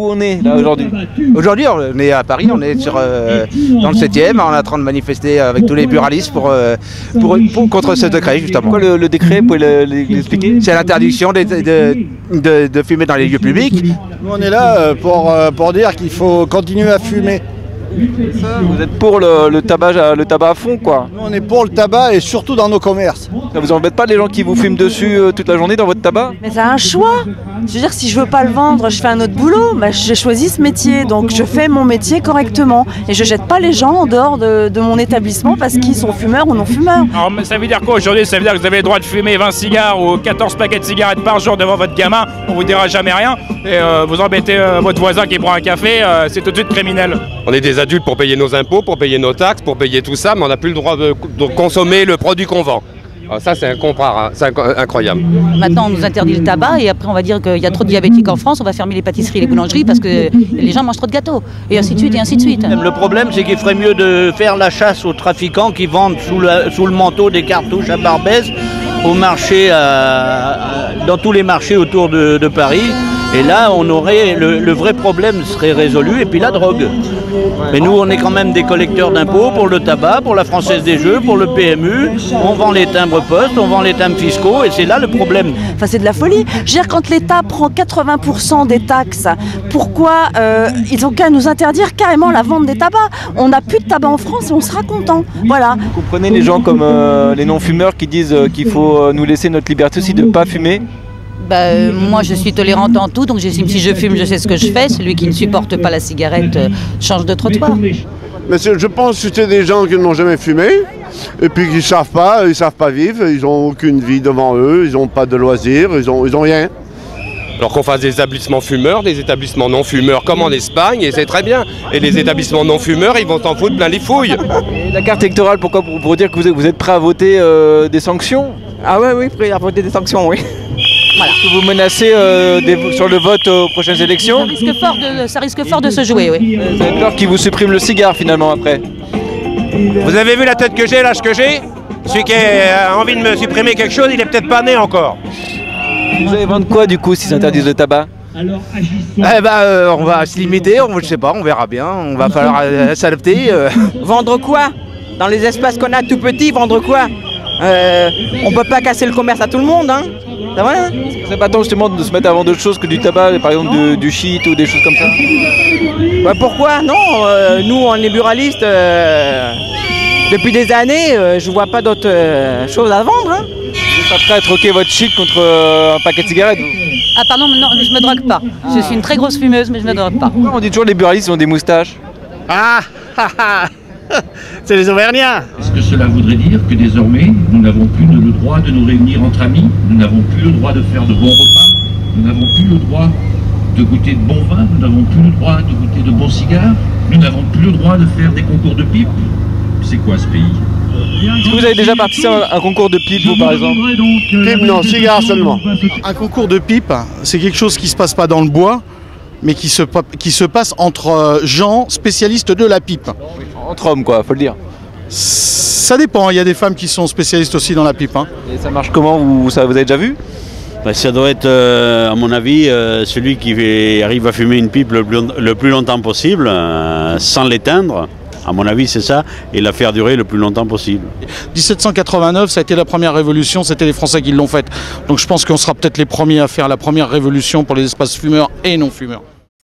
où on est là aujourd'hui? Aujourd'hui, on est à Paris, on est dans le 7e, on est en train de manifester avec tous les buralistes contre ce décret, justement. Pourquoi le décret, vous pouvez l'expliquer? C'est l'interdiction de fumer dans les lieux publics. Nous, on est là pour dire qu'il faut continuer à fumer. Vous êtes pour le tabac à fond, quoi? Nous, on est pour le tabac et surtout dans nos commerces. Ça vous embête pas les gens qui vous fument dessus toute la journée dans votre tabac? Mais c'est un choix. Je veux dire, si je veux pas le vendre, je fais un autre boulot. Bah, j'ai choisi ce métier, donc je fais mon métier correctement. Et je jette pas les gens en dehors de mon établissement parce qu'ils sont fumeurs ou non fumeurs. Alors ça veut dire quoi aujourd'hui? Ça veut dire que vous avez le droit de fumer 20 cigares ou 14 paquets de cigarettes par jour devant votre gamin, on vous dira jamais rien. Et vous embêtez votre voisin qui prend un café, c'est tout de suite criminel. On est des adultes pour payer nos impôts, pour payer nos taxes, pour payer tout ça, mais on n'a plus le droit de consommer le produit qu'on vend. Alors ça, c'est incroyable. Maintenant, on nous interdit le tabac et après, on va dire qu'il y a trop de diabétiques en France, on va fermer les pâtisseries et les boulangeries parce que les gens mangent trop de gâteaux. Et ainsi de suite, et ainsi de suite. Le problème, c'est qu'il ferait mieux de faire la chasse aux trafiquants qui vendent sous le manteau des cartouches à Barbès au marché, dans tous les marchés autour de Paris. Et là, on aurait le vrai problème serait résolu, et puis la drogue. Mais nous, on est quand même des collecteurs d'impôts pour le tabac, pour la Française des Jeux, pour le PMU. On vend les timbres postes, on vend les timbres fiscaux, et c'est là le problème. Enfin, c'est de la folie. Je veux dire, quand l'État prend 80% des taxes, pourquoi ils ont qu'à nous interdire carrément la vente des tabacs? On n'a plus de tabac en France et on sera content. Voilà. Vous comprenez les gens comme les non-fumeurs qui disent qu'il faut nous laisser notre liberté aussi de ne pas fumer? Moi, je suis tolérante en tout, donc j'estime si je fume, je sais ce que je fais. Celui qui ne supporte pas la cigarette change de trottoir. Mais je pense que c'est des gens qui n'ont jamais fumé et puis qui ne savent pas vivre, ils n'ont aucune vie devant eux, ils n'ont pas de loisirs, ils ont rien. Alors qu'on fasse des établissements fumeurs, des établissements non fumeurs comme en Espagne, et c'est très bien. Et les établissements non fumeurs, ils vont s'en foutre plein les fouilles. Et la carte électorale, pourquoi? Pour dire que vous êtes prêt à voter des sanctions? Ah oui, prêt à voter des sanctions, oui. Voilà. Est-ce que vous menacez sur le vote aux prochaines élections? Ça risque fort de se jouer, oui. Vous avez peur qu'ils vous suppriment le cigare finalement après? Vous avez vu la tête que j'ai, l'âge que j'ai? Celui qui a envie de me supprimer quelque chose, il est peut-être pas né encore. Vous allez vendre quoi du coup s'ils interdisent le tabac? On va se limiter, je sais pas, on verra bien, on va falloir s'adapter. Vendre quoi? Dans les espaces qu'on a tout petits, vendre quoi? On peut pas casser le commerce à tout le monde, hein? Ça va, hein? C'est pas temps justement de se mettre à vendre d'autres choses que du tabac, par exemple du shit ou des choses comme ça? Pourquoi? Non, nous on est buralistes depuis des années, je vois pas d'autres choses à vendre, hein? Vous êtes pas prêt à troquer votre shit contre un paquet de cigarettes vous? Ah pardon, non, je me drogue pas. Je suis une très grosse fumeuse, mais je me drogue pas. Pourquoi on dit toujours les buralistes ont des moustaches? C'est les Auvergnats. Est-ce que cela voudrait dire que désormais, nous n'avons plus le droit de nous réunir entre amis, nous n'avons plus le droit de faire de bons repas, nous n'avons plus le droit de goûter de bons vins, nous n'avons plus le droit de goûter de bons cigares, nous n'avons plus le droit de faire des concours de pipe? C'est quoi ce pays? Est-ce que vous avez déjà participé à un concours de pipe, vous, par exemple? Pipe non, cigare seulement. Un concours de pipe, c'est quelque chose qui ne se passe pas dans le bois, mais qui se passe entre gens spécialistes de la pipe. Entre hommes, quoi, faut le dire. Ça dépend, il y a des femmes qui sont spécialistes aussi dans la pipe. Hein. Et ça marche comment? Vous avez déjà vu? Ça doit être, à mon avis, celui qui arrive à fumer une pipe le plus longtemps possible, sans l'éteindre. À mon avis, c'est ça, et la faire durer le plus longtemps possible. 1789, ça a été la première révolution, c'était les Français qui l'ont faite. Donc je pense qu'on sera peut-être les premiers à faire la première révolution pour les espaces fumeurs et non fumeurs.